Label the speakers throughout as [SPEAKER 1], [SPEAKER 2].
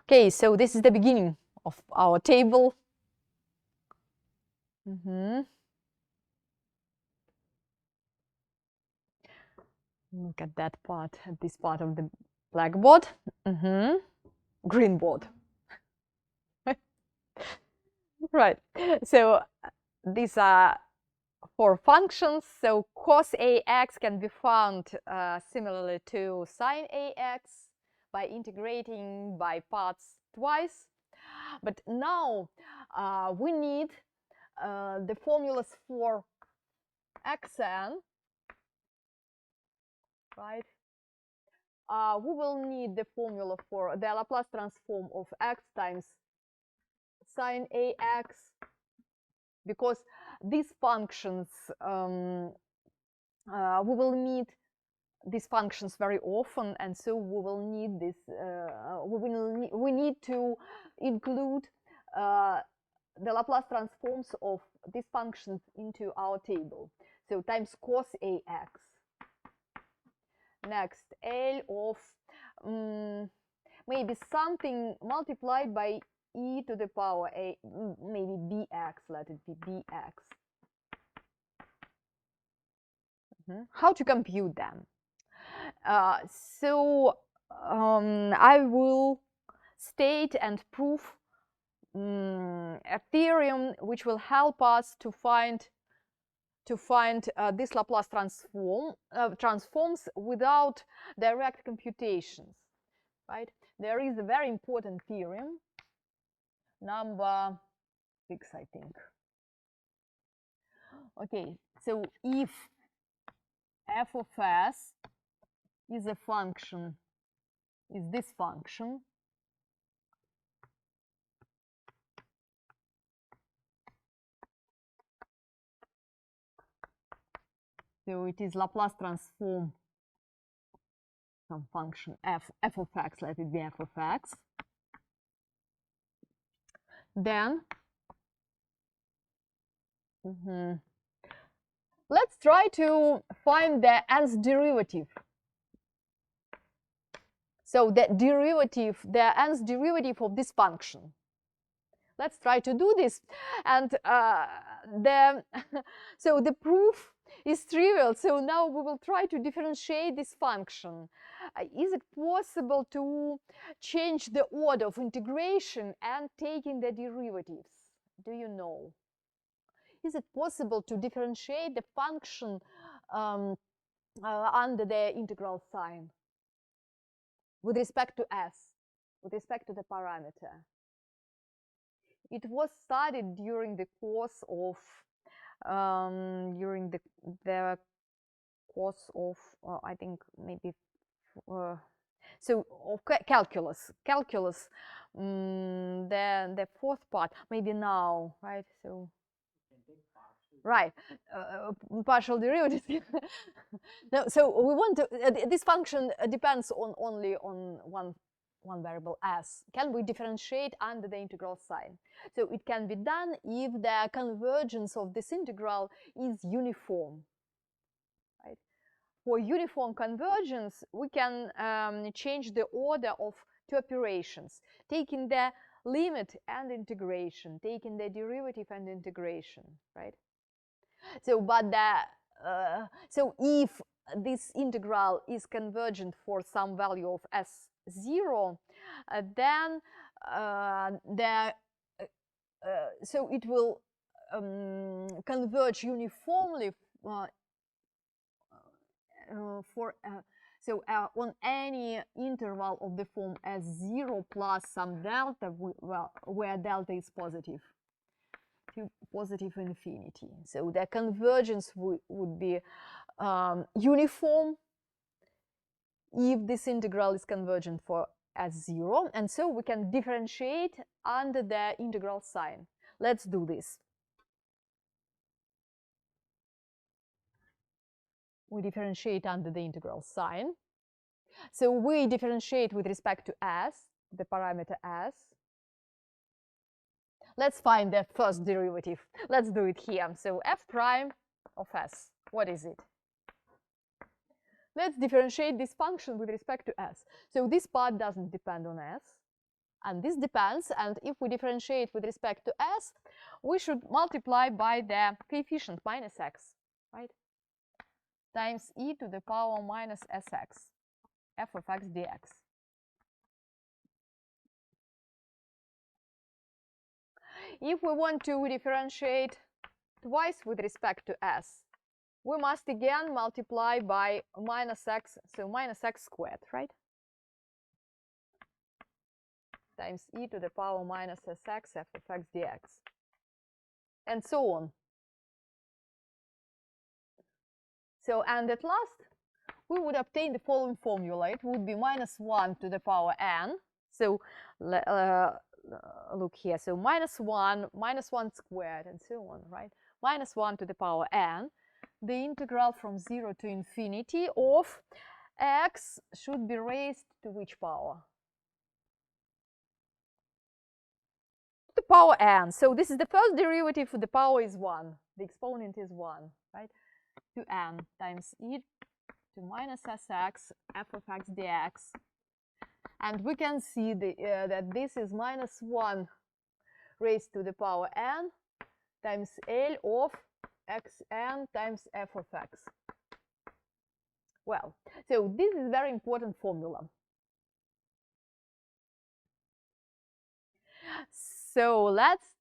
[SPEAKER 1] Okay, so this is the beginning of our table. Look at that part, at this part of the blackboard. Green board. Right. So these are 4 functions. So cos ax can be found similarly to sine ax by integrating by parts twice. But now we need the formulas for xn, right? We will need the formula for the Laplace transform of x times sine ax, because these functions, we will need these functions very often, and so we will need this. We need to include the Laplace transforms of these functions into our table. So times cos ax. Next, L of maybe something multiplied by e to the power a, maybe bx, let it be bx. How to compute them? So I will state and prove a theorem which will help us to find this Laplace transforms without direct computations, right? There is a very important theorem, number 6, I think. Okay, so if f of s is a function, is this function, so it is Laplace transform some function f of x, let it be f of x, then let's try to find the nth derivative. So the nth derivative of this function. Let's try to do this, and so the proof is trivial. So now we will try to differentiate this function. Is it possible to change the order of integration and taking the derivatives? Do you know? Is it possible to differentiate the function under the integral sign with respect to s, with respect to the parameter? It was studied during the course of I think maybe so of calculus, the 4th part, maybe now, right? So right, partial derivatives. No, so we want to this function depends on only on one variable s. Can we differentiate under the integral sign? So it can be done if the convergence of this integral is uniform. Right? For uniform convergence, we can change the order of 2 operations, taking the limit and integration, taking the derivative and integration, right? So, but so if this integral is convergent for some value of s0, then so it will converge uniformly on any interval of the form s0 plus some delta, where delta is positive. To positive infinity. So the convergence would be uniform if this integral is convergent for s0, and so we can differentiate under the integral sign. Let's do this. We differentiate under the integral sign. So we differentiate with respect to s, the parameter s. Let's find the first derivative. Let's do it here. So f prime of s, what is it? Let's differentiate this function with respect to s. So this part doesn't depend on s. and this depends, and if we differentiate with respect to s, we should multiply by the coefficient minus x, right? Times e to the power minus sx, f of x dx. If we want to differentiate twice with respect to s, we must again multiply by minus x, so minus x squared, right? Times e to the power minus sx f of x dx, and so on. So, and at last, we would obtain the following formula. It would be minus 1 to the power n. So, look here. So, minus 1 squared, and so on, right? Minus 1 to the power n. The integral from 0 to infinity of x should be raised to which power? The power n. So this is the first derivative. The power is 1. The exponent is 1, right? To n times e to minus sx f of x dx. And we can see that this is minus 1 raised to the power n times L of xn times f of x. Well, so this is a very important formula. So let's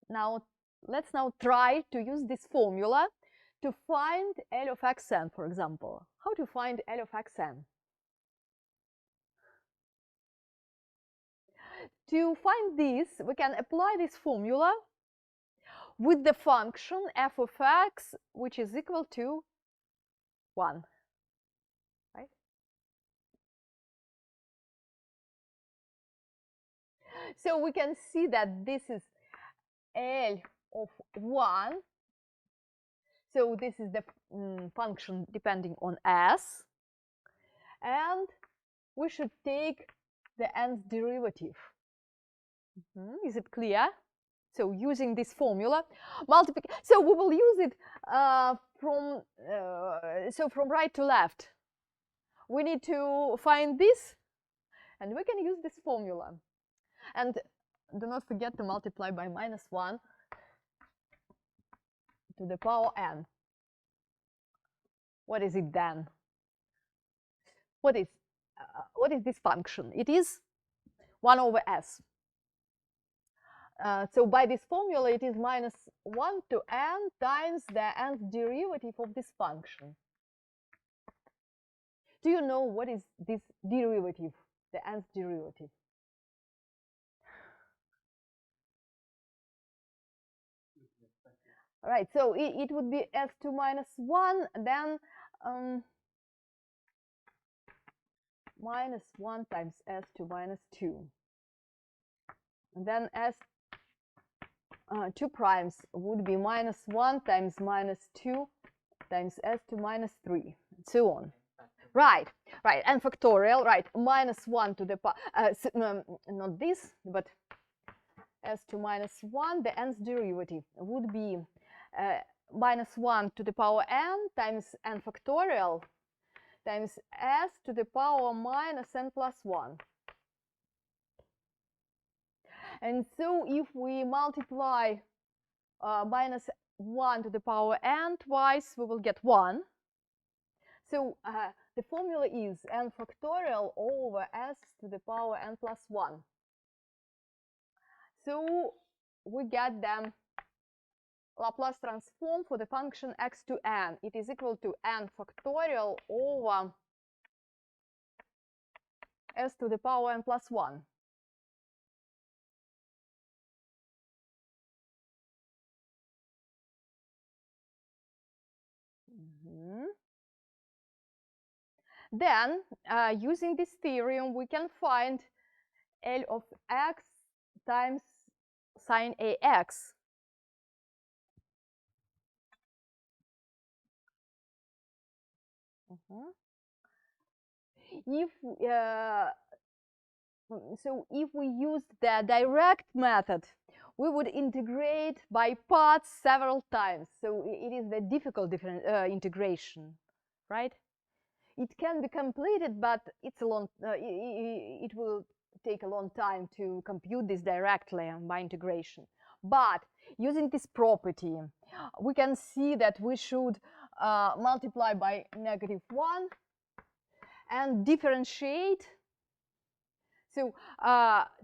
[SPEAKER 1] now try to use this formula to find L of xn, for example. How to find L of xn? To find this, we can apply this formula with the function f of x, which is equal to 1, right? So we can see that this is L of 1. So this is the function depending on s. And we should take the nth derivative. Is it clear? So using this formula, so we will use it from right to left. We need to find this, and we can use this formula. And do not forget to multiply by minus 1 to the power n. What is it then? What is this function? It is 1 over s. So by this formula, it is minus 1 to n times the nth derivative of this function. Do you know what is this derivative, the nth derivative? Right, so it would be s2 minus 1, then minus 1 times s2 minus 2. And then s2 primes would be minus 1 times minus 2 times s2 minus 3, and so on. Right, and factorial, right, minus 1 to the power, not this, but s2 minus 1, the nth derivative would be minus 1 to the power n times n factorial times s to the power minus n plus 1. And so if we multiply minus 1 to the power n twice, we will get 1. So the formula is n factorial over s to the power n plus 1. So we get the Laplace transform for the function x to n. It is equal to n factorial over s to the power n plus 1. Then, using this theorem, we can find L of x times sine ax. If we used the direct method, we would integrate by parts several times. So it is the difficult integration, right? It can be completed, but it's a long. It will take a long time to compute this directly by integration. But using this property, we can see that we should multiply by -1 and differentiate. So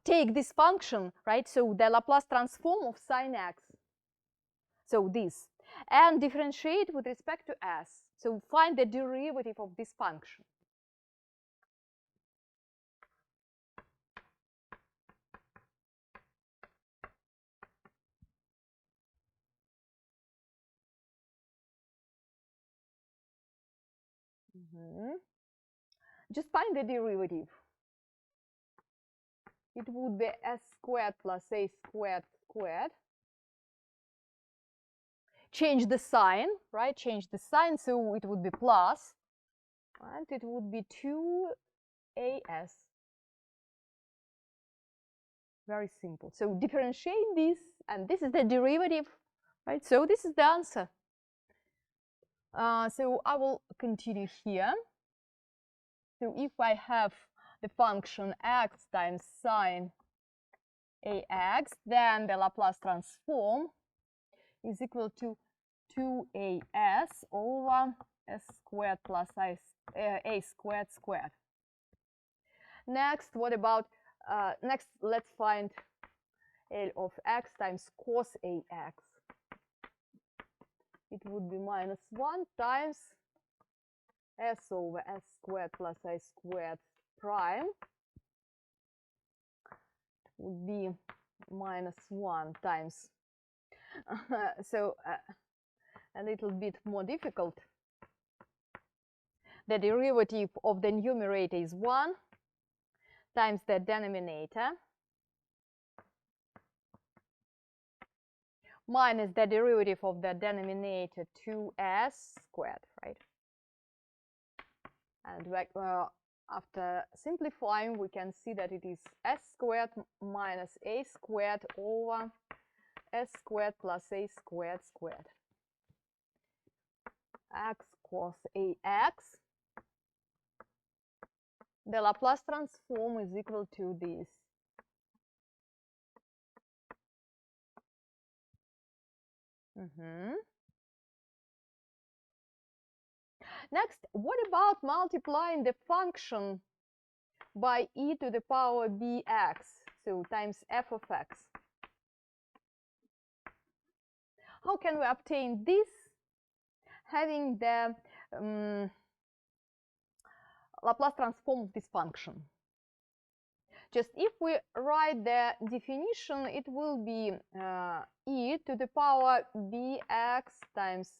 [SPEAKER 1] take this function, right? So the Laplace transform of sine x. So this. And differentiate with respect to s. So find the derivative of this function. Just find the derivative. It would be s squared plus a squared squared. Change the sign, right? Change the sign, so it would be plus, and it would be 2as. Very simple. So differentiate this, and this is the derivative, right? So this is the answer. So I will continue here. So if I have the function x times sine ax, then the Laplace transform is equal to 2as over s squared plus a squared squared. Next, what about, next let's find L of x times cos ax. It would be -1 times s over s squared plus a squared prime. It would be -1 times, so a little bit more difficult. The derivative of the numerator is 1 times the denominator minus the derivative of the denominator 2s squared, right? And after simplifying, we can see that it is s squared minus a squared over s squared plus a squared squared. X cos ax. The Laplace transform is equal to this. Next, what about multiplying the function by e to the power bx, so times f of x? How can we obtain this having the Laplace transform of this function? Just if we write the definition, it will be e to the power bx times,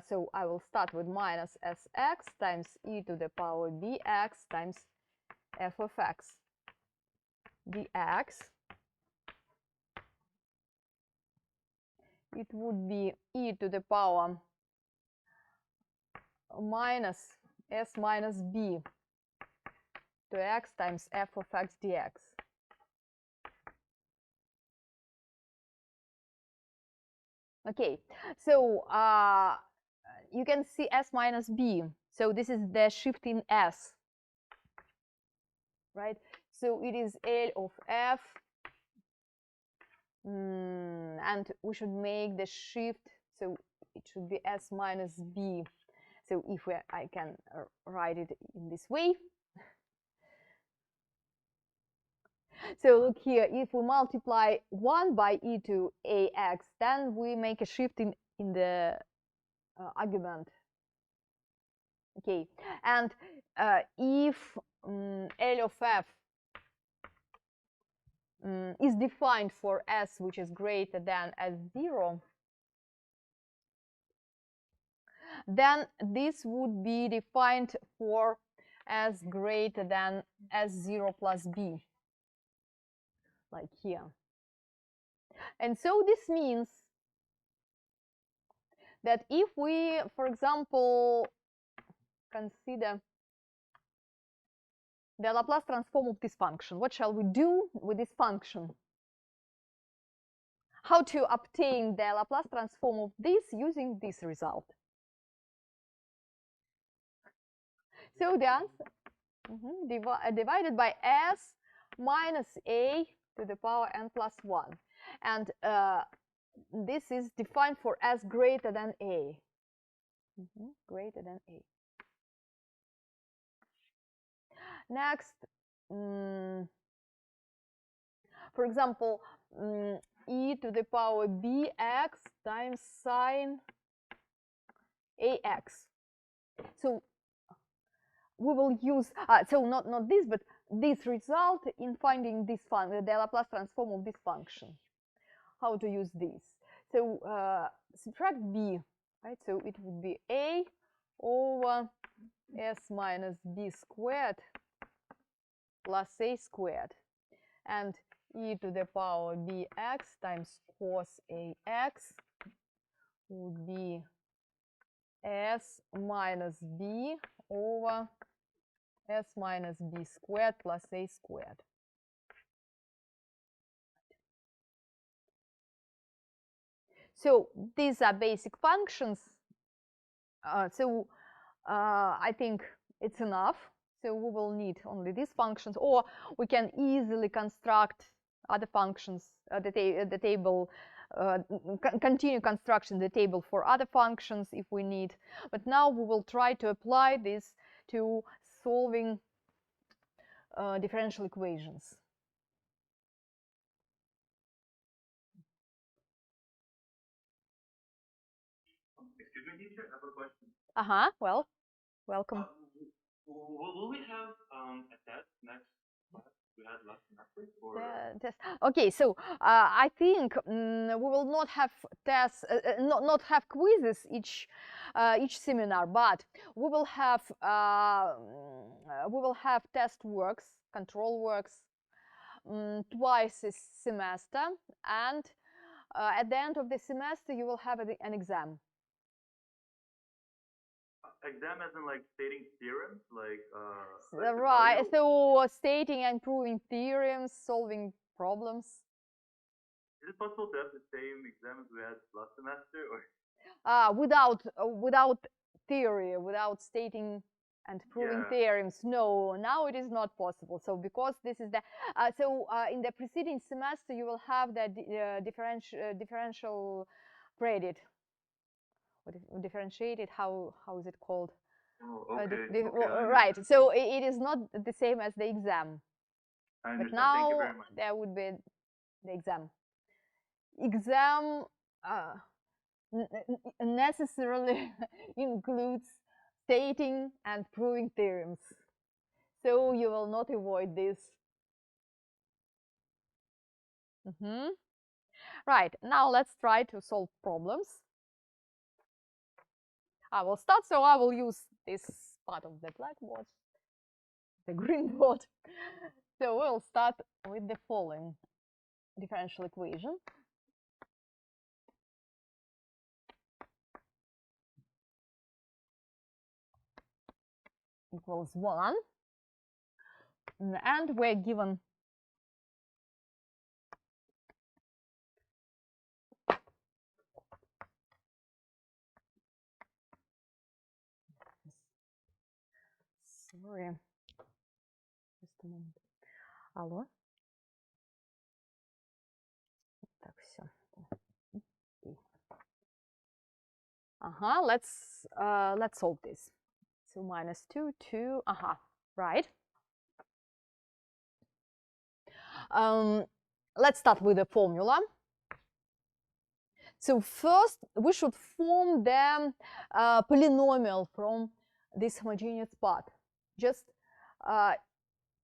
[SPEAKER 1] so I will start with minus sx times e to the power bx times f of x dx. It would be e to the power minus s minus b to x times f of x dx. Okay, so you can see s minus b. So this is the shift in s, right? So it is L of f, and we should make the shift, so it should be s minus b. So if I can write it in this way. So look here, if we multiply 1 by e to ax, then we make a shift in the argument. Okay, and if L of f is defined for s which is greater than s0, then this would be defined for s greater than s0 plus b, like here. And so this means that if we, for example, consider the Laplace transform of this function, what shall we do with this function? How to obtain the Laplace transform of this using this result? So the answer, divided by s minus a to the power n plus 1. And this is defined for s greater than a. Greater than a. Next, for example, e to the power bx times sine ax. So we will use, so not this, but this result in finding this function, the Laplace transform of this function. How to use this? So subtract b, right? So it would be a over s minus b squared plus a squared, and e to the power bx times cos ax would be s minus b over s minus b squared plus a squared. So these are basic functions. I think it's enough. So we will need only these functions, or we can easily construct other functions, the table, continue construction the table for other functions if we need. But now we will try to apply this to solving differential equations.
[SPEAKER 2] Excuse me, teacher, I have a question.
[SPEAKER 1] Well, welcome.
[SPEAKER 2] Will we have a test next class? We had last semester?
[SPEAKER 1] Okay, so I think we will not have tests, not have quizzes each seminar, but we will have test works, control works twice a semester, and at the end of the semester you will have an exam.
[SPEAKER 2] Exam as in like stating theorems, like
[SPEAKER 1] right. So stating and proving theorems, solving problems.
[SPEAKER 2] Is it possible to have the same exam as we had last semester, or?
[SPEAKER 1] Without theory, without stating and proving theorems. No, now it is not possible. So because this is the in the preceding semester you will have the differential credit. Differentiated, how is it called?
[SPEAKER 2] Oh, okay.
[SPEAKER 1] Right. So it is not the same as the exam.
[SPEAKER 2] I understand.
[SPEAKER 1] But now
[SPEAKER 2] thank you very much.
[SPEAKER 1] There would be the exam. Exam necessarily includes stating and proving theorems. So you will not avoid this. Right. Now let's try to solve problems. I will start, so I will use this part of the blackboard, the green board. So we'll start with the following differential equation. Equals 1. And we're given sorry, just a moment. Алло. Так, все. Let's solve this. So minus 2, 2, right. Let's start with the formula. So first we should form the polynomial from this homogeneous part. Just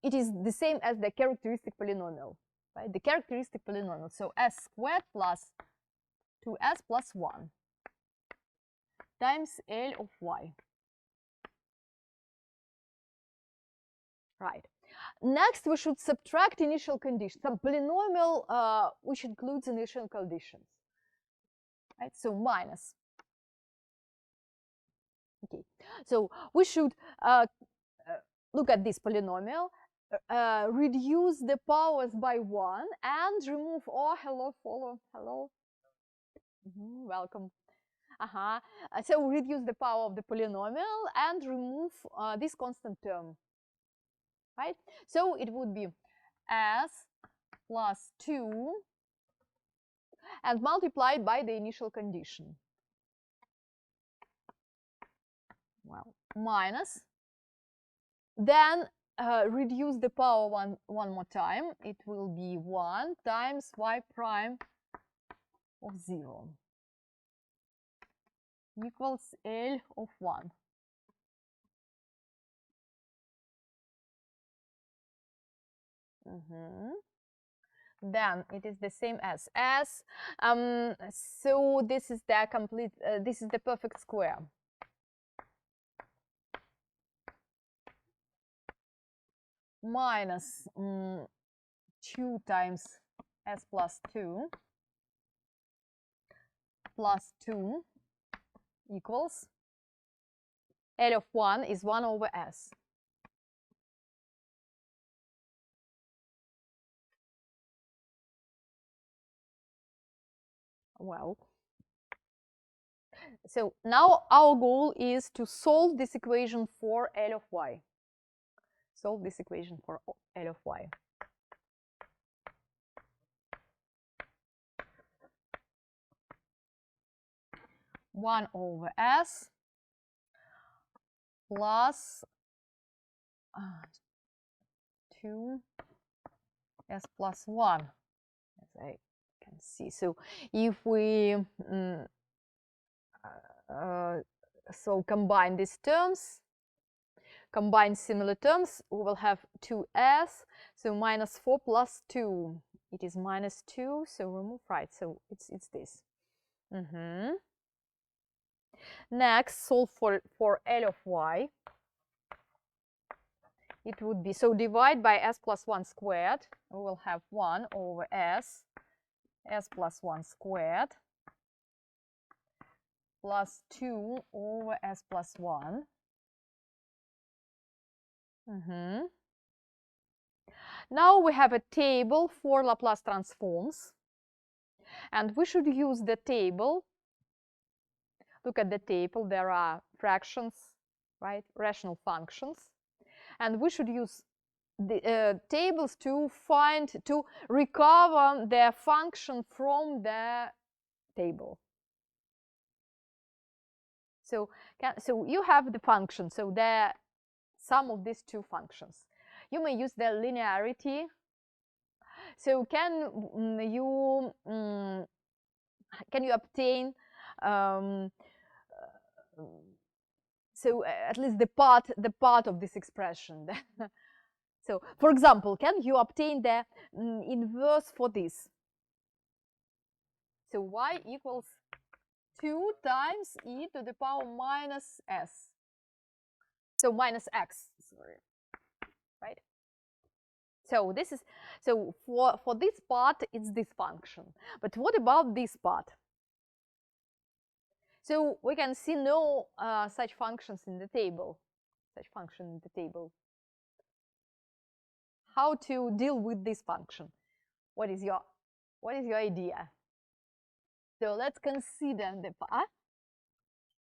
[SPEAKER 1] it is the same as the characteristic polynomial, right? The characteristic polynomial. So s squared plus 2s plus 1 times L of y. Right. Next, we should subtract initial conditions. Some polynomial which includes initial conditions. Right. So minus. Okay. So we should look at this polynomial, reduce the powers by 1, and remove. Oh, hello, hello. Welcome. So reduce the power of the polynomial and remove this constant term. Right? So it would be s plus 2 and multiplied by the initial condition. Well, minus. Then reduce the power one more time. It will be 1 times y prime of 0 equals L of 1. Then it is the same as S. So this is the complete, this is the perfect square. Minus 2 times S plus 2 plus 2 equals L of 1 is 1 over S. Well, so now our goal is to solve this equation for L of y. Solve this equation for L of y. One over S plus 2 S plus 1, as I can see. So if we so combine these terms, combine similar terms, we will have 2s, so minus 4 plus 2. It is minus 2, so remove, right, so it's this. Next, solve for L of y. It would be, so divide by s plus 1 squared. We will have 1 over s plus 1 squared plus 2 over s plus 1. Now we have a table for Laplace transforms, and we should use the table. Look at the table, there are fractions, right, rational functions, and we should use the tables to recover their function from the table. So you have the function, so the sum of these two functions. You may use the linearity. So can you obtain so at least the part of this expression? So for example, can you obtain the inverse for this? So y equals 2 times e to the power minus s. So minus x, sorry, right? So this is, so for this part, it's this function. But what about this part? So we can see no such functions in the table. Such function in the table. How to deal with this function? What is your idea? So let's consider the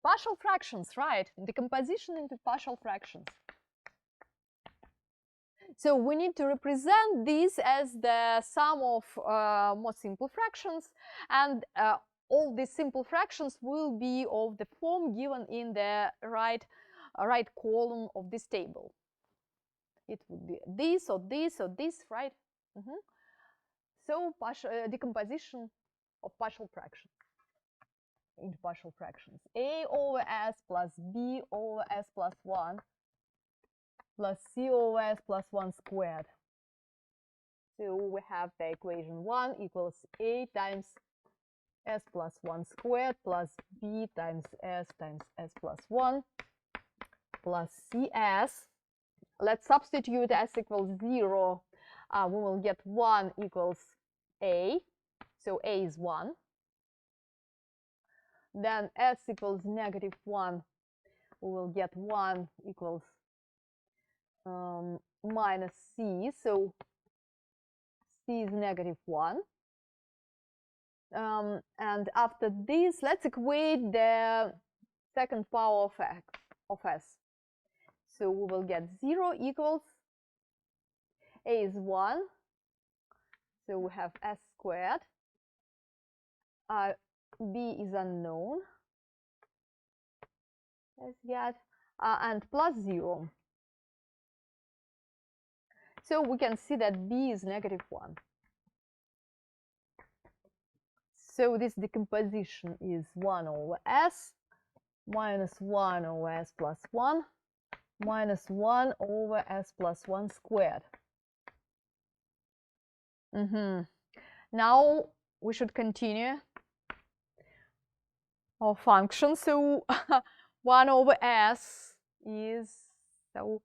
[SPEAKER 1] partial fractions, right? Decomposition into partial fractions. So we need to represent this as the sum of more simple fractions, and all these simple fractions will be of the form given in the right column of this table. It would be this or this or this, right? So decomposition of partial fractions into partial fractions. A over s plus b over s plus 1 plus c over s plus 1 squared. So we have the equation 1 equals a times s plus 1 squared plus b times s plus 1 plus cs. Let's substitute s equals 0. We will get 1 equals a. So a is 1. Then s equals negative 1. We will get 1 equals minus c. So c is negative 1. And after this, let's equate the second power of s. So we will get 0 equals a is 1 So we have s squared. B is unknown as yet, and plus 0. So we can see that b is -1. So this decomposition is 1 over s minus 1 over s plus 1 minus 1 over s plus 1 squared. Now we should continue our function. So 1 over s is, so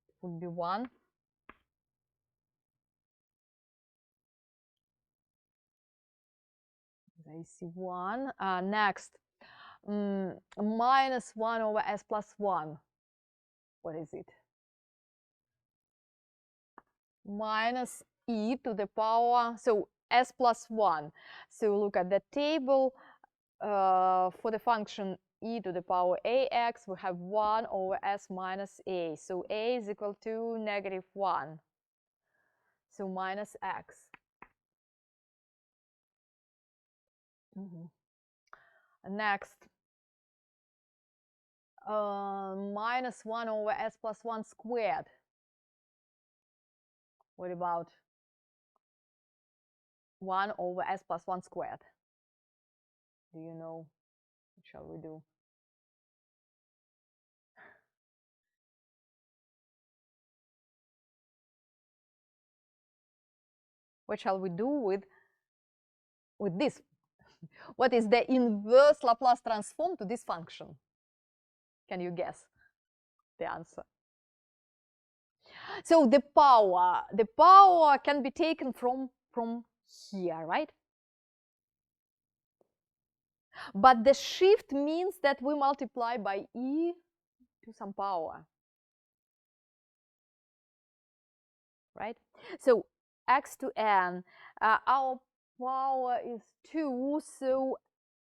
[SPEAKER 1] it would be 1. I see 1. Next, minus 1 over s plus 1. What is it? Minus e to the power, so s plus 1. So look at the table. For the function e to the power ax, we have 1 over s minus a. So a is equal to -1. So minus x. Next, minus 1 over s plus 1 squared. What about 1 over s plus 1 squared? Do you know? What shall we do? What shall we do with this? What is the inverse Laplace transform to this function? Can you guess the answer? So the power can be taken from here, right? But the shift means that we multiply by e to some power, right? So x to n, our power is 2, so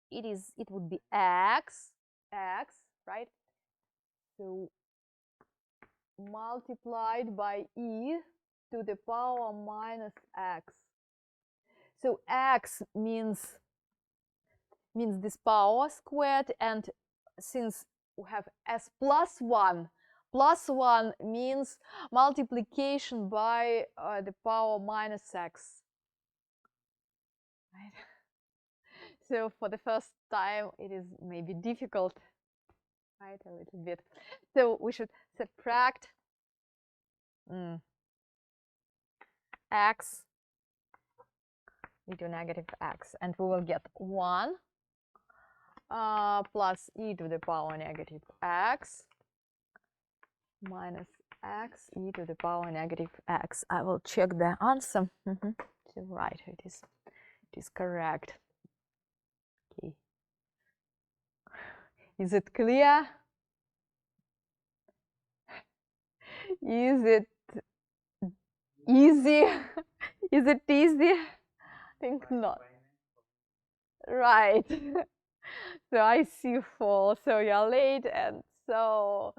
[SPEAKER 1] it would be x, right? So multiplied by e to the power minus x. So x means this power squared, and since we have s plus 1 means multiplication by the power minus x, right? So for the first time it is maybe difficult, right, a little bit. So we should subtract x into -x, and we will get 1 plus e to the power -x minus x e to the power -x. I will check the answer. So right, it is correct. Okay. Is it clear? Is it easy? Is it easy? I think not. Right. So I see 4, so you're late, and so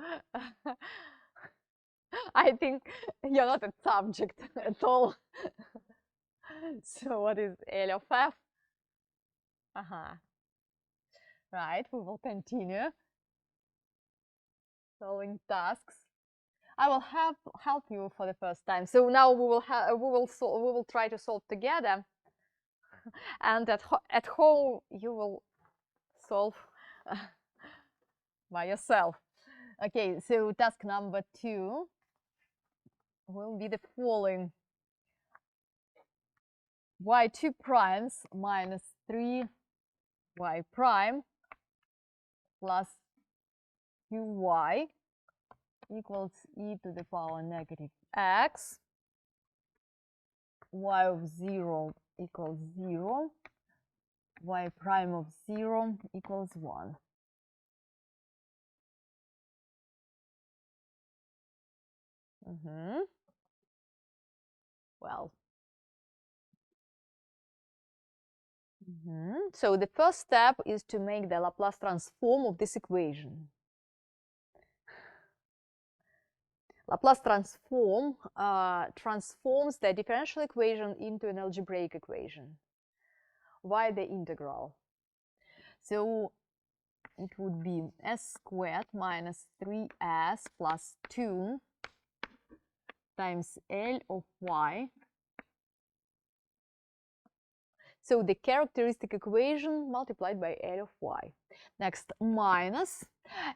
[SPEAKER 1] I think you're not a subject at all. So what is L of f? Right, we will continue solving tasks. I will help you for the first time. So now we will try to solve together, and at home you will solve by yourself. Okay, so task number 2 will be the following: y2 primes minus 3y prime plus qy equals e to the power -x, y of 0 equals 0, y prime of 0 equals 1. Well, so the first step is to make the Laplace transform of this equation. Laplace transform transforms the differential equation into an algebraic equation via the integral. So it would be s squared minus 3s plus 2 times L of y. So the characteristic equation multiplied by L of y. Next, minus,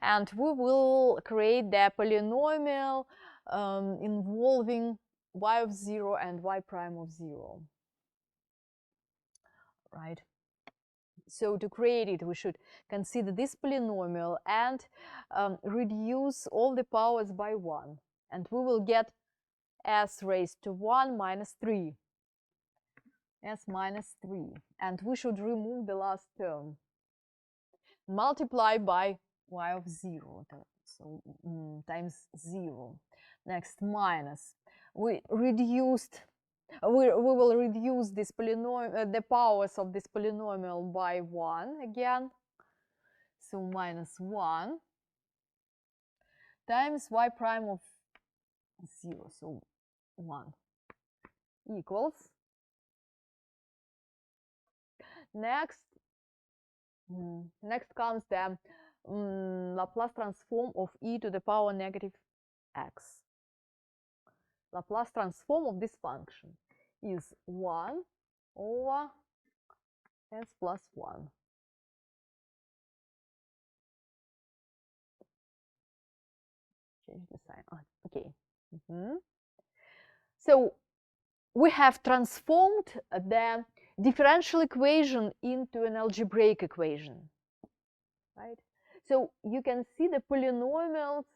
[SPEAKER 1] and we will create the polynomial involving y of 0 and y prime of 0. Right? So to create it, we should consider this polynomial and reduce all the powers by 1. And we will get s raised to 1 minus 3. S minus 3. And we should remove the last term. Multiply by y of 0. So times 0. Next, minus. We will reduce this polynomial, the powers of this polynomial by 1 again. So minus 1 times y prime of 0. So 1 equals. Next comes the Laplace transform of e to the power negative x. Laplace transform of this function is 1 over s plus 1. Change the sign. Okay. So we have transformed the differential equation into an algebraic equation. Right? So you can see the polynomials.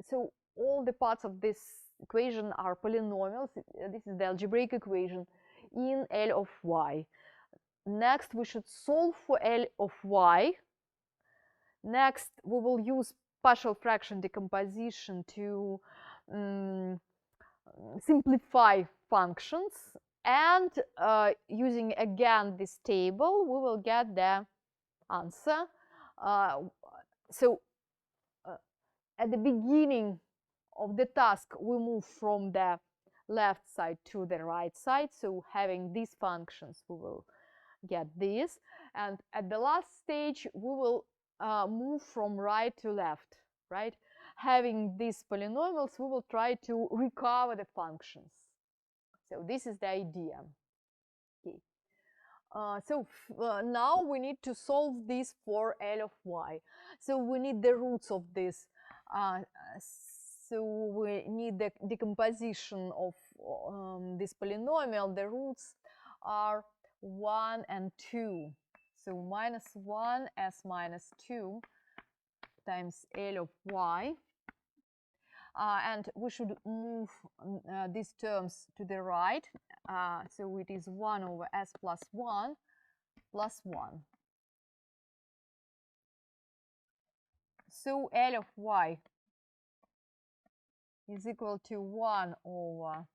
[SPEAKER 1] So all the parts of this equation are polynomials. This is the algebraic equation in L of y. Next, we should solve for L of y. Next, we will use partial fraction decomposition to simplify functions. And using again this table, we will get the answer. So at the beginning of the task, we move from the left side to the right side. So having these functions, we will get this. And at the last stage, we will move from right to left, right? Having these polynomials, we will try to recover the functions. So this is the idea. Okay. Now we need to solve this for L of y. So we need the roots of this. So we need the decomposition of this polynomial. The roots are 1 and 2. So minus 1 s minus 2 times L of y. And we should move these terms to the right. So it is 1 over s plus 1 plus 1. So L of y is equal to 1 over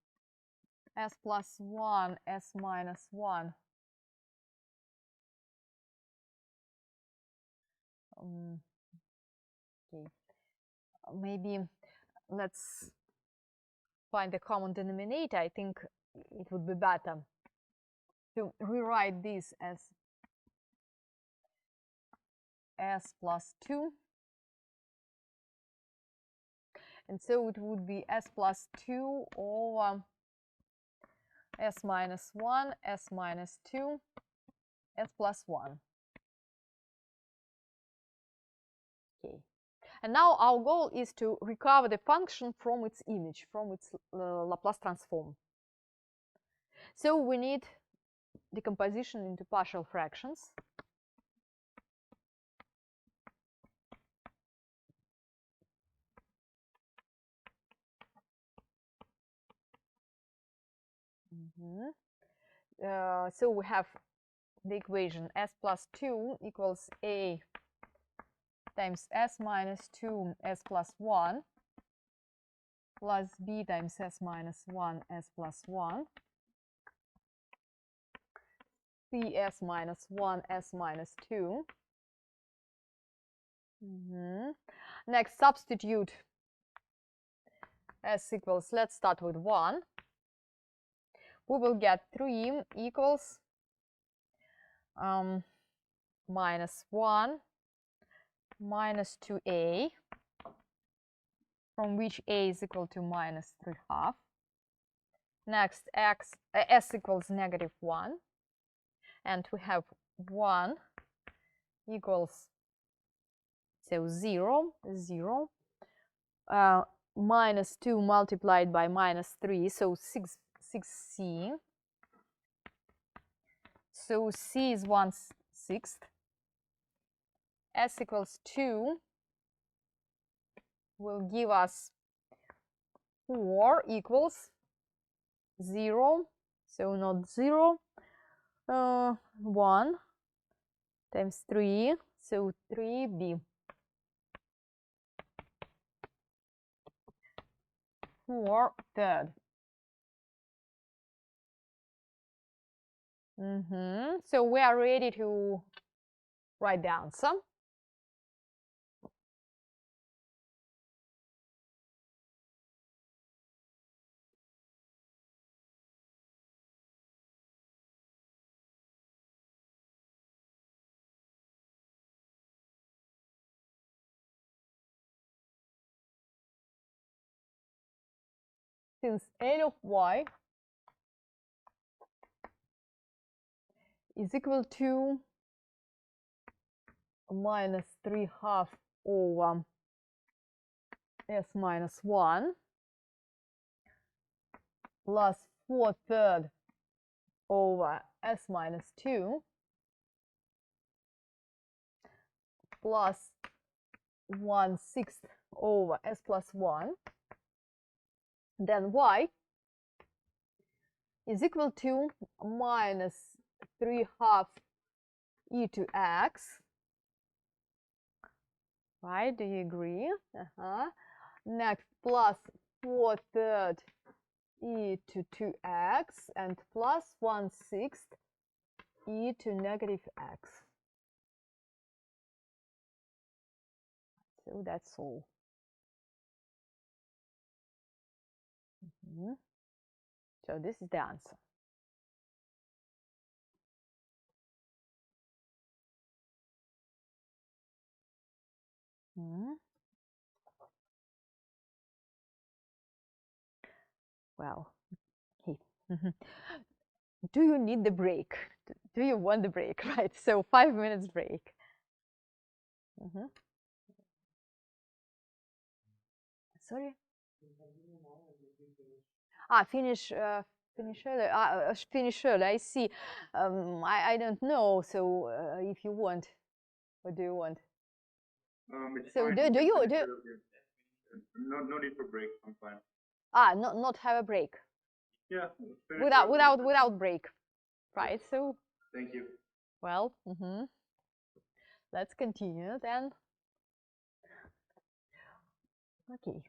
[SPEAKER 1] s plus 1 s minus 1 okay. Maybe let's find the common denominator. I think it would be better to rewrite this as s plus 2. And so it would be s plus 2 over s minus 1, s minus 2, s plus 1. Okay. And now our goal is to recover the function from its image, from its Laplace transform. So we need decomposition into partial fractions. So we have the equation s plus 2 equals a times s minus 2 s plus 1 plus b times s minus 1 s plus 1 c s minus 1 s minus 2. Next, substitute s equals, let's start with 1. We will get 3 equals minus 1 minus 2a, from which a is equal to minus 3/2. Next, s equals -1. And we have 1 equals, so 0, 0. Minus 2 multiplied by minus 3, so 6c. So c is 1/6. S equals 2 will give us 4 equals 0, so not 0, 1 times 3, so 3b. 4/3. So we are ready to write the answer. Since L of y is equal to minus 3/2 over s minus 1 plus 4/3 over s minus 2 plus 1/6 over s plus 1, then y is equal to minus 3/2 e to x. Right, do you agree? Next, plus 4/3 e to 2x and plus 1/6 e to -x. So that's all. So this is the answer. Well, okay. Do you need the break? Do you want the break? Right, so 5 minutes break. Sorry? Finish early. Finish early, I see. I don't know, so if you want, what do you want? So
[SPEAKER 2] fine.
[SPEAKER 1] do you
[SPEAKER 2] No need for break. I'm fine.
[SPEAKER 1] Not have a break.
[SPEAKER 2] Yeah.
[SPEAKER 1] Without break, right? So.
[SPEAKER 2] Thank you.
[SPEAKER 1] Well, let's continue then. Okay.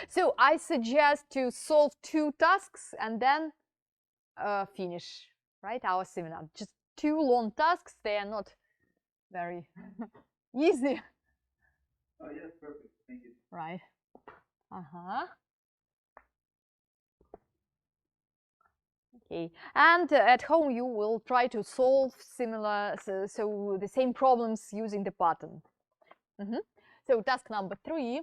[SPEAKER 1] So I suggest to solve 2 tasks and then finish, right, our seminar. Just 2 long tasks. They are not very easy.
[SPEAKER 2] Oh, yes, perfect. Thank you.
[SPEAKER 1] Right. Okay. And at home you will try to solve similar, so the same problems using the pattern. So task number 3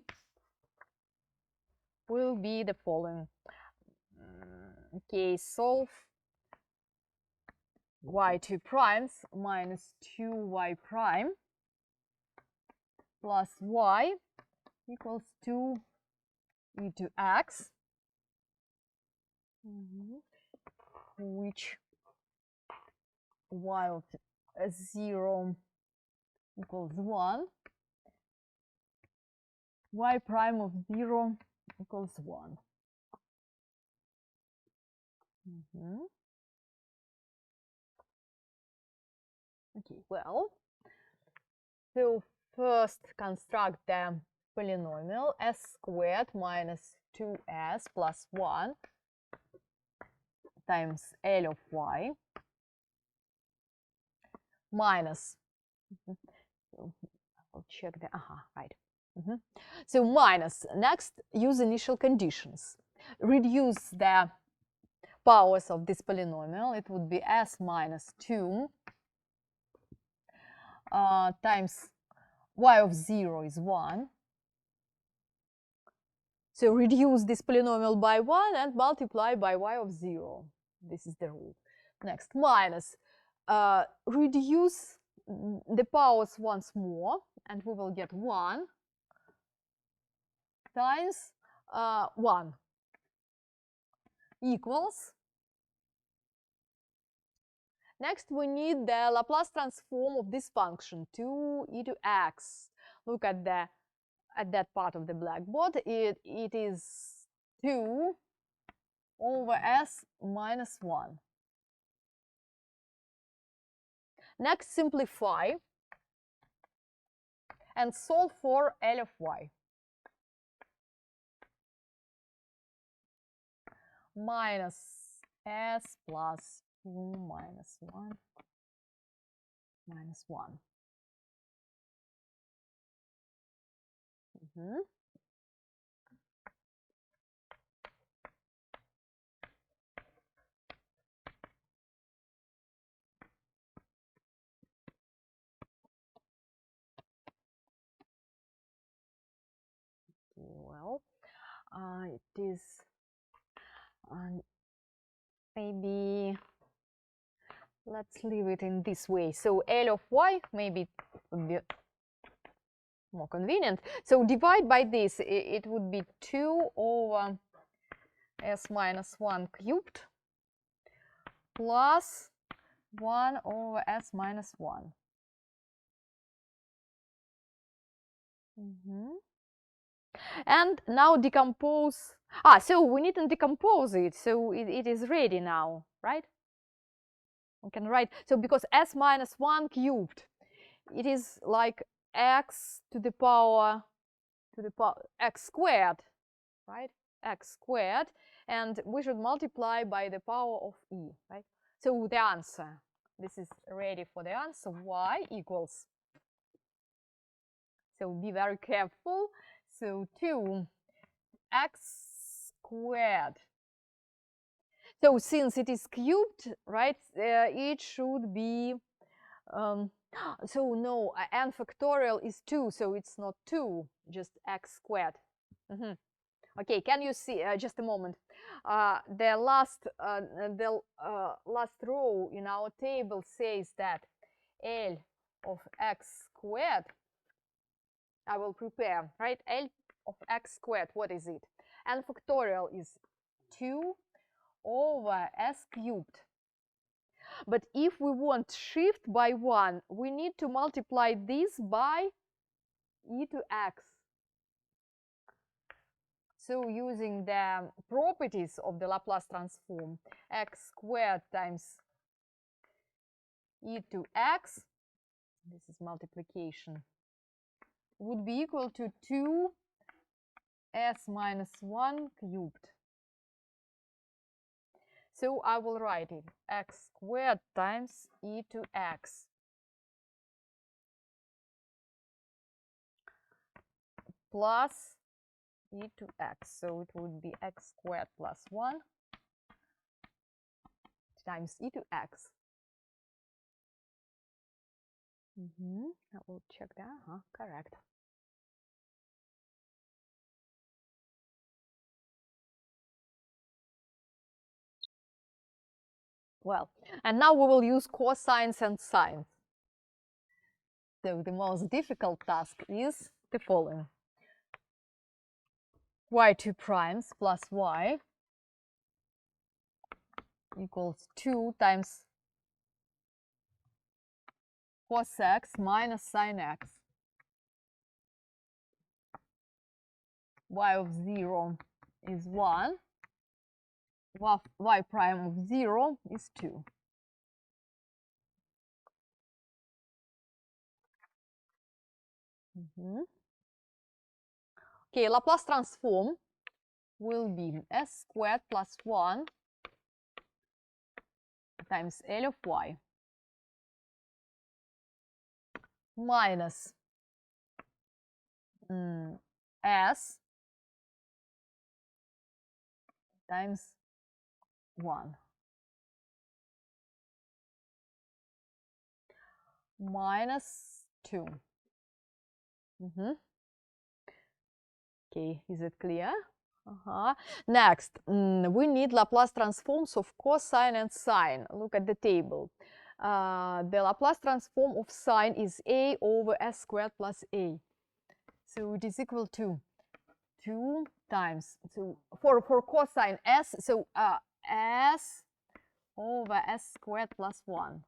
[SPEAKER 1] will be the following. Okay, solve y2 primes minus 2y prime plus y equals 2 e to x, which y of 0 equals 1, y prime of 0 equals 1. Okay, well, so first construct the polynomial s squared minus 2s plus 1 times L of y minus, so I'll check the, right, So minus, next, use initial conditions. Reduce the powers of this polynomial. It would be s minus 2 times y of 0 is 1. So reduce this polynomial by 1 and multiply by y of 0. This is the rule. Next, minus. Reduce the powers once more, and we will get 1 times 1 equals. Next, we need the Laplace transform of this function, 2e to x. Look at that part of the blackboard. It is 2 over s minus 1. Next, simplify and solve for L of y. Minus s plus 2 minus 1 minus 1. Well, it is maybe let's leave it in this way. So L of y, maybe it would be more convenient. So divide by this, it would be 2 over s minus 1 cubed plus 1 over s minus 1. And now decompose. So we needn't decompose it, so it is ready now, right? We can write, so because s minus 1 cubed, it is like x to the power x squared, right? X squared, and we should multiply by the power of e, right? So the answer, this is ready for the answer, y equals, so be very careful, so 2x squared. So since it is cubed, right, it should be, so no, n factorial is 2, so it's not 2, just x squared. Okay, can you see, just a moment, the last row in our table says that L of x squared, I will prepare, right, L of x squared, what is it? N factorial is 2 over s cubed. But if we want shift by 1, we need to multiply this by e to x. So using the properties of the Laplace transform, x squared times e to x, this is multiplication, would be equal to 2s minus 1 cubed. So I will write it, x squared times e to x plus e to x. So it would be x squared plus 1 times e to x. I will check that. Correct. Well, and now we will use cosines and sines. So the most difficult task is the following. y2 primes plus y equals 2 times cos x minus sine x. Y of 0 is 1. Y prime of 0 is 2. Okay, Laplace transform will be s squared plus 1 times L of y minus s times 1 minus 2. Okay, is it clear? Next, we need Laplace transforms of cosine and sine. Look at the table. The Laplace transform of sine is a over s squared plus a. So it is equal to 2 times, so for cosine s, so s over s squared plus 1.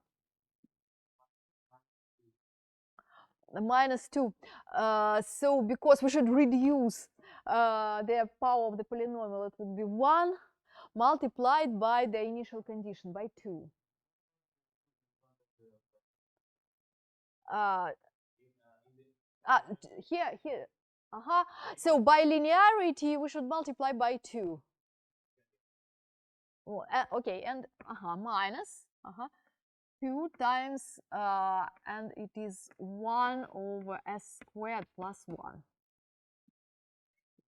[SPEAKER 1] Minus 2. So because we should reduce the power of the polynomial, it would be 1 multiplied by the initial condition, by 2. Here. So by linearity, we should multiply by 2. Oh, okay, and minus 2 times, and it is 1 over s squared plus 1.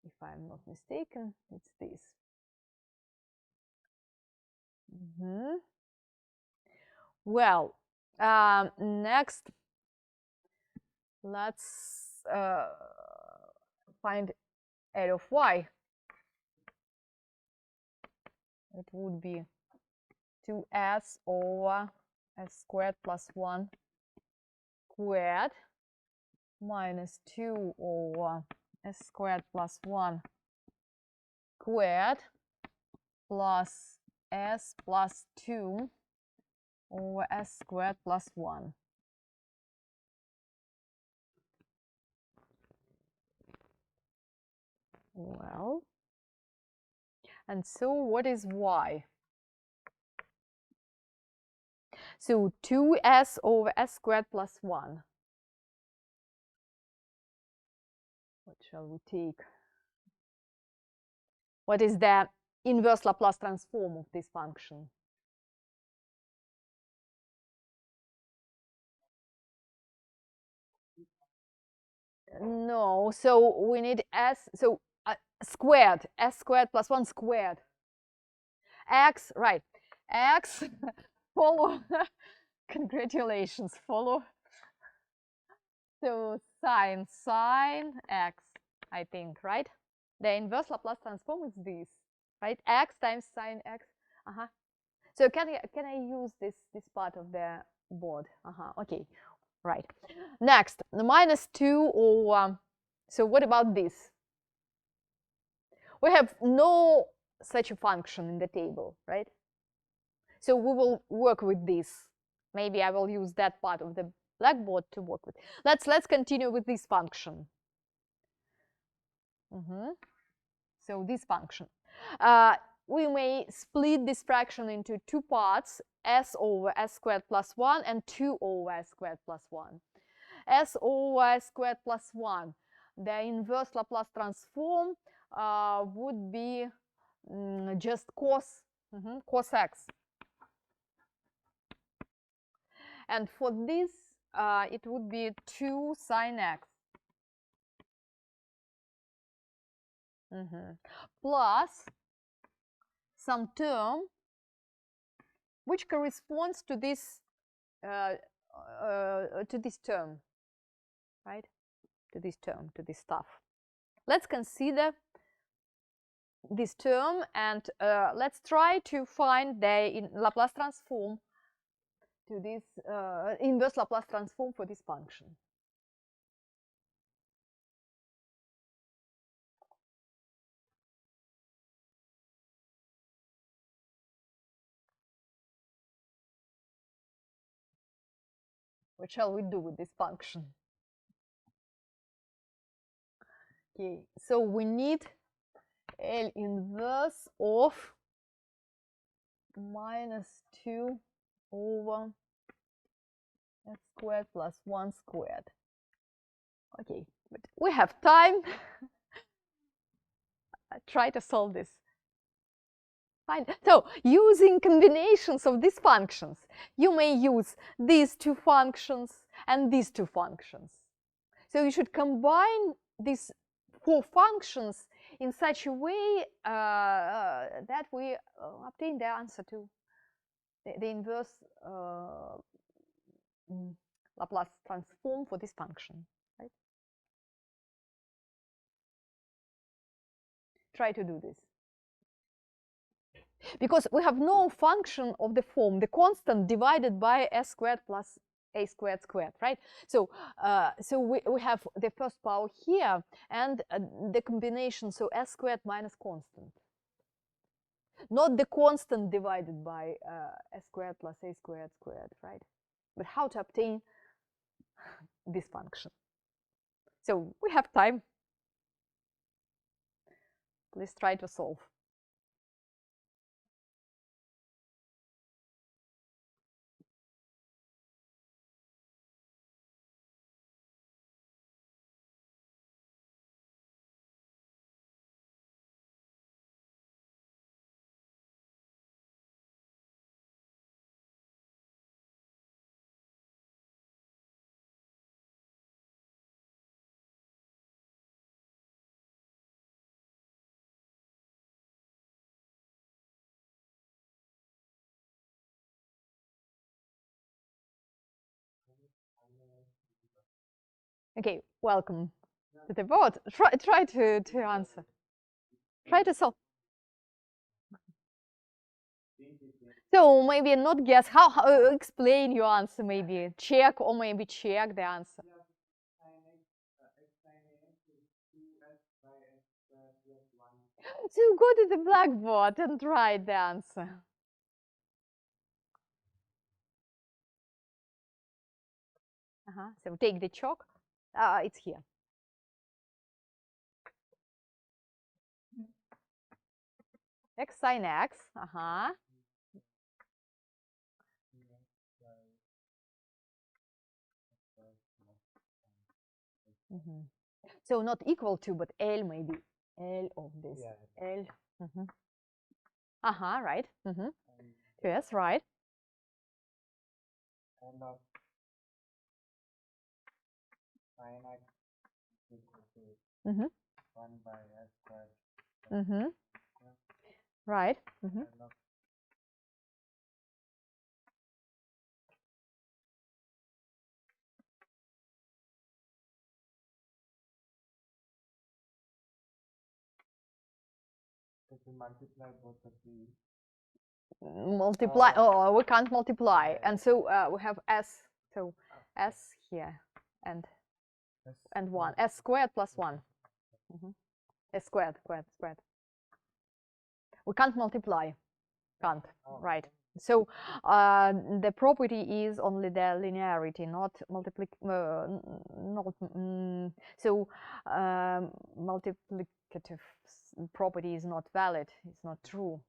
[SPEAKER 1] If I'm not mistaken, it's this. Well, next, let's find L of y. It would be 2s over s squared plus 1 squared minus 2 over s squared plus 1 squared plus s plus 2 over s squared plus 1. Well, and so what is y? So 2s over s squared plus 1. What shall we take? What is the inverse Laplace transform of this function? No, so we need s, so squared, s squared plus 1 squared. X, right, x, follow, congratulations, follow. So sine x, I think, right? The inverse Laplace transform is this, right? X times sine x. So can I use this part of the board? Okay, right. Next, the minus 2 over. So what about this? We have no such a function in the table, right? So we will work with this. Maybe I will use that part of the blackboard to work with. Let's continue with this function. So this function. We may split this fraction into two parts, s over s squared plus 1 and 2 over s squared plus 1. S over s squared plus 1, the inverse Laplace transform would be just cos x. And for this, it would be 2 sine x. Plus some term which corresponds to this term, right? To this term, to this stuff. Let's consider this term and let's try to find the Laplace transform to this inverse Laplace transform for this function. What shall we do with this function? Okay, so we need L inverse of minus 2 over s squared plus 1 squared. Okay, but we have time. Try to solve this. Fine. So, using combinations of these functions, you may use these two functions and these two functions. So you should combine these four functions in such a way that we obtain the answer to the inverse Laplace transform for this function, right? Try to do this. Because we have no function of the form, the constant divided by s squared plus a squared squared, right? So we have the first power here and the combination, so s squared minus constant. Not the constant divided by s squared plus a squared squared, right? But how to obtain this function? So we have time. Please try to solve. Okay, welcome to the board. Try to answer. Try to solve. So maybe not guess, how explain your answer, maybe check or maybe check the answer. So go to the blackboard and write the answer. So take the chalk. It's here. X sine x. So not equal to, but L maybe. L of this. Yeah. L. Right. Yes, right.
[SPEAKER 3] L of sine x is equal to 1 by s squared.
[SPEAKER 1] Right.
[SPEAKER 3] L of if we multiply both of these.
[SPEAKER 1] Multiply. Oh, we can't multiply, and so we have s. So s here and 1 s squared plus 1. S squared, squared. We can't multiply. Can't. Right. So the property is only the linearity, not so multiplicative property is not valid. It's not true.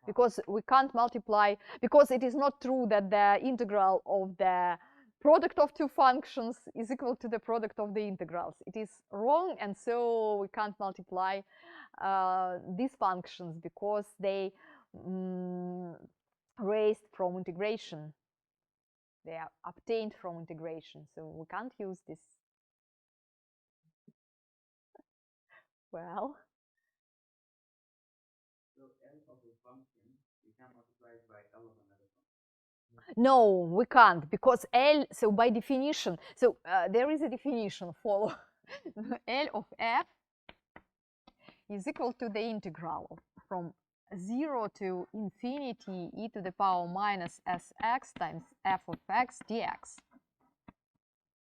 [SPEAKER 1] Because we can't multiply, because it is not true that the integral of the product of two functions is equal to the product of the integrals. It is wrong, and so we can't multiply these functions because they raised from integration. They are obtained from integration, so we can't use this. Well.
[SPEAKER 2] So L of a function, you can multiply it by L of another function.
[SPEAKER 1] No, we can't, because L, so by definition, so there is a definition, follow. L of f is equal to the integral from 0 to infinity e to the power minus sx times f of x dx.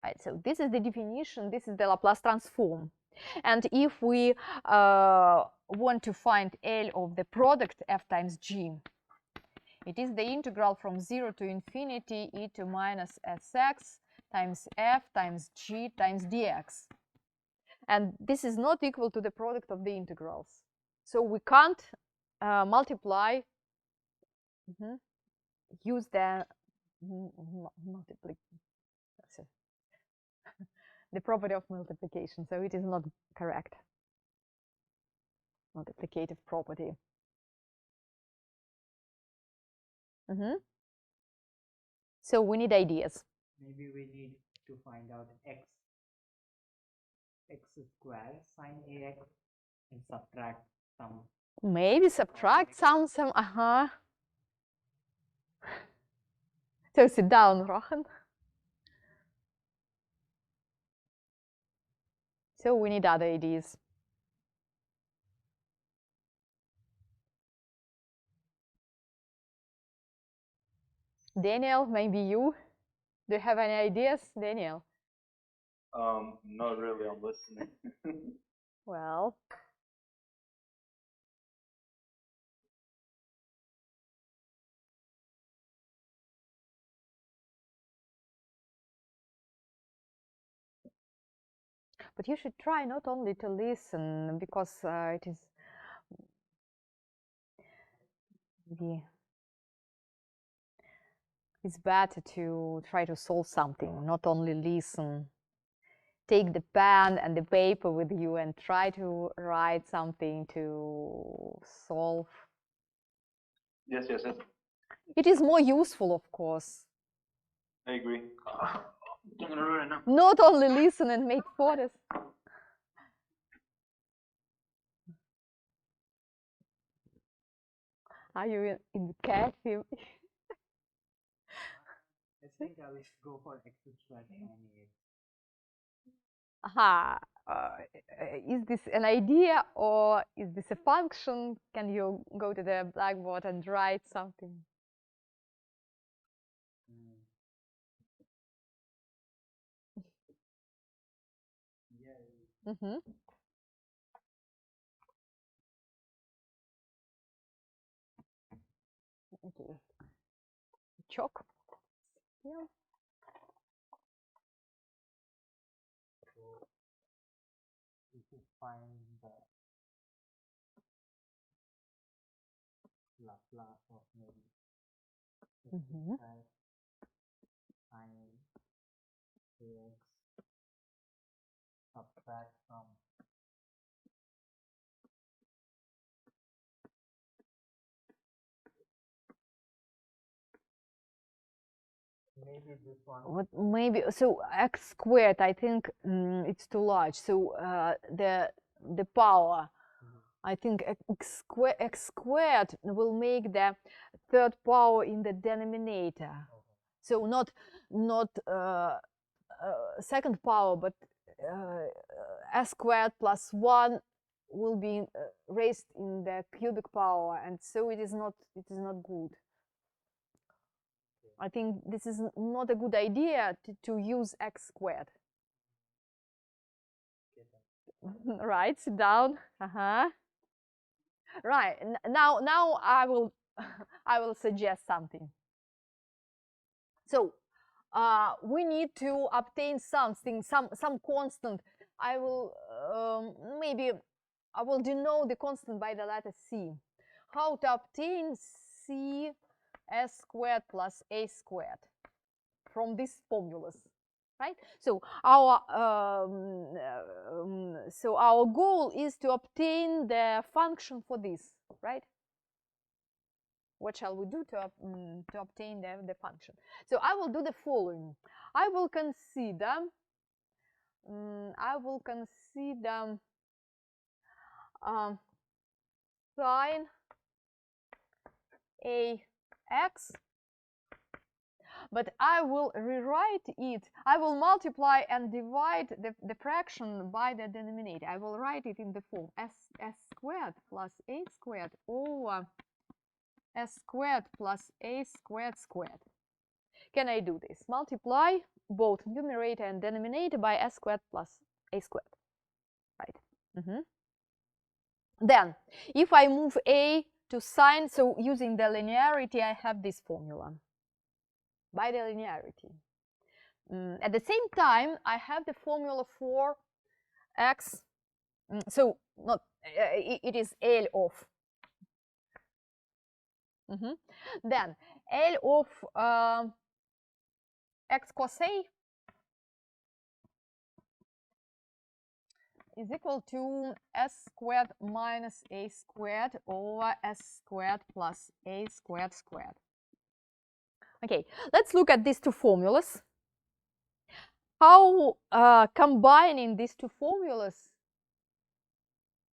[SPEAKER 1] Right, so this is the definition, this is the Laplace transform. And if we want to find L of the product f times g, it is the integral from 0 to infinity e to minus sx times f times g times dx. And this is not equal to the product of the integrals. So we can't multiply, use the the property of multiplication. So it is not correct. Multiplicative property. So we need ideas.
[SPEAKER 3] Maybe we need to find out x x squared sine ax and subtract some.
[SPEAKER 1] Maybe subtract some. So sit down, Rohan. So we need other ideas. Daniel, maybe you? Do you have any ideas, Daniel?
[SPEAKER 2] Not really. I'm listening.
[SPEAKER 1] Well, but you should try not only to listen, because it is maybe it's better to try to solve something, not only listen. Take the pen and the paper with you and try to write something to solve.
[SPEAKER 2] Yes.
[SPEAKER 1] It is more useful, of course.
[SPEAKER 2] I agree. I'm gonna write it now.
[SPEAKER 1] Not only listen and make photos. Are you in the cafe?
[SPEAKER 3] I think I will go for x squared sine ax.
[SPEAKER 1] Aha. Is this an idea or is this a function? Can you go to the blackboard and write something?
[SPEAKER 3] Yeah.
[SPEAKER 1] Mm-hmm. Okay. Chalk. Yeah.
[SPEAKER 3] So we should find the Laplace of maybe x
[SPEAKER 1] Mm-hmm.
[SPEAKER 3] squared sine ax subtract from. Maybe this one.
[SPEAKER 1] What maybe so x squared? I think it's too large. So the power. I think x squared will make the third power in the denominator. So not second power, but s squared plus 1 will be raised in the cubic power, and so it is not good. I think this is not a good idea to use x squared. Right, sit down. Right, now I will I will suggest something. So we need to obtain something, some constant. I will maybe I will denote the constant by the letter c. How to obtain c s squared plus a squared from these formulas, right? So our goal is to obtain the function for this, right? What shall we do to obtain the function? So I will do the following. I will consider sine ax, but I will rewrite it. I will multiply and divide the fraction by the denominator. I will write it in the form s squared plus a squared over s squared plus a squared squared. Can I do this? Multiply both numerator and denominator by s squared plus a squared, right? Then, if I move a to sine, so using the linearity, I have this formula by the linearity. At the same time, I have the formula for x, so not it is L of. Then L of x cos a is equal to s squared minus a squared over s squared plus a squared squared. Okay, let's look at these two formulas. how combining these two formulas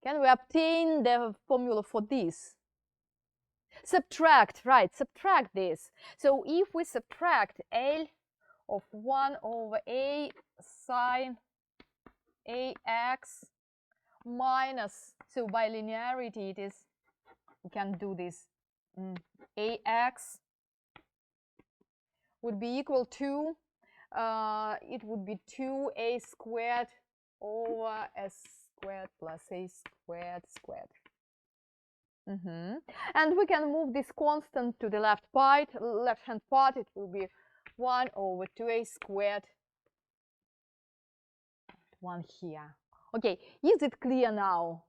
[SPEAKER 1] can we obtain the formula for this? Subtract, right, subtract this. So if we subtract L of 1 over A sine AX minus, so by linearity it is, we can do this, AX would be equal to, it would be 2A squared over S squared plus A squared squared. And we can move this constant to the left hand part. It will be 1 over 2A squared, 1 here. Okay, is it clear now?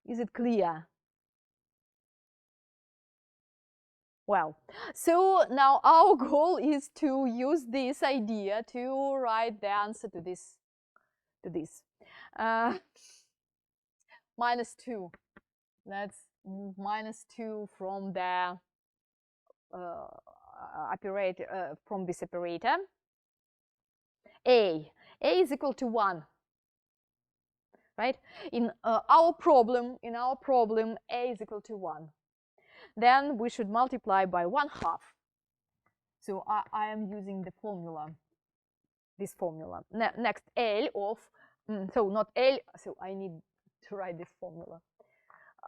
[SPEAKER 1] Is it clear? Well, so now our goal is to use this idea to write the answer to this. Minus 2. Let's move minus 2 from the operator, from this operator. A is equal to 1. Right? In our problem, A is equal to 1. Then we should multiply by 1/2. So I am using the formula, this formula. Next, L of, so not L, so I need to write this formula.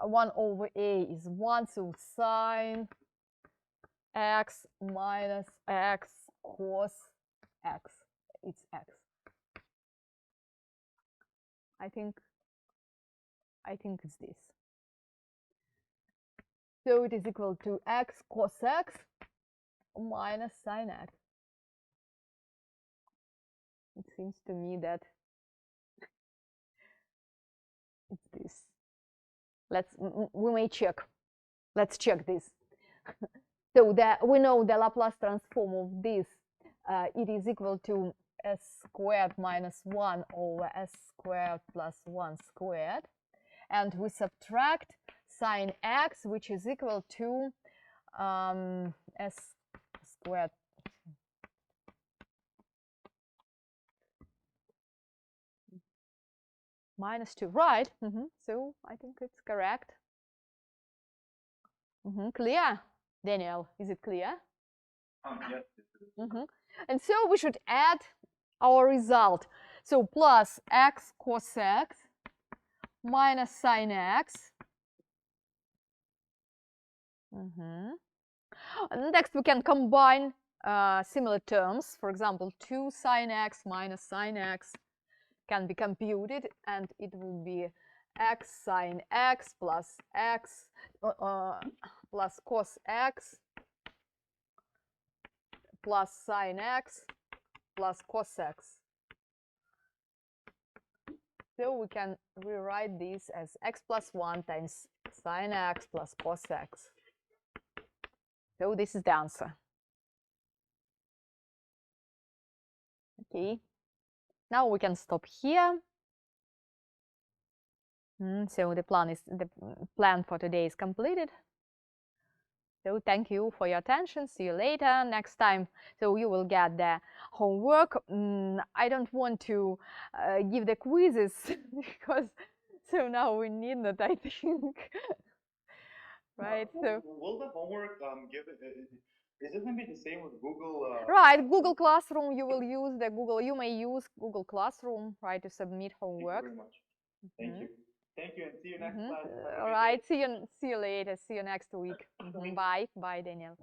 [SPEAKER 1] 1 over A is 1, so sine X minus X cos X. It's X. I think it's this. So it is equal to X cos X minus sine X. It seems to me that it's this. We may check. Let's check this. So we know the Laplace transform of this. It is equal to S squared minus 1 over S squared plus 1 squared. And we subtract sine X, which is equal to S squared minus 2, right? So I think it's correct. Clear? Daniel, is it clear?
[SPEAKER 2] Yes.
[SPEAKER 1] And so we should add our result. So plus X cos X minus sine X. Next, we can combine similar terms. For example, 2 sine X minus sine X can be computed, and it will be X sine X plus X plus cos X plus sine X plus cos X. So we can rewrite this as X plus 1 times sine X plus cos X. So this is the answer. Okay. Now we can stop here. So the plan for today is completed. So thank you for your attention. See you later. Next time, so you will get the homework. I don't want to give the quizzes because so now we need that, I think. Right. So
[SPEAKER 2] will the homework is it going to be the same with Google?
[SPEAKER 1] Right, Google Classroom. You will use the Google. You may use Google Classroom, right, to submit homework.
[SPEAKER 2] Thank you very much. Thank you. Thank you, and see you next class.
[SPEAKER 1] All right. See you later. See you next week. Bye. Bye, Daniel.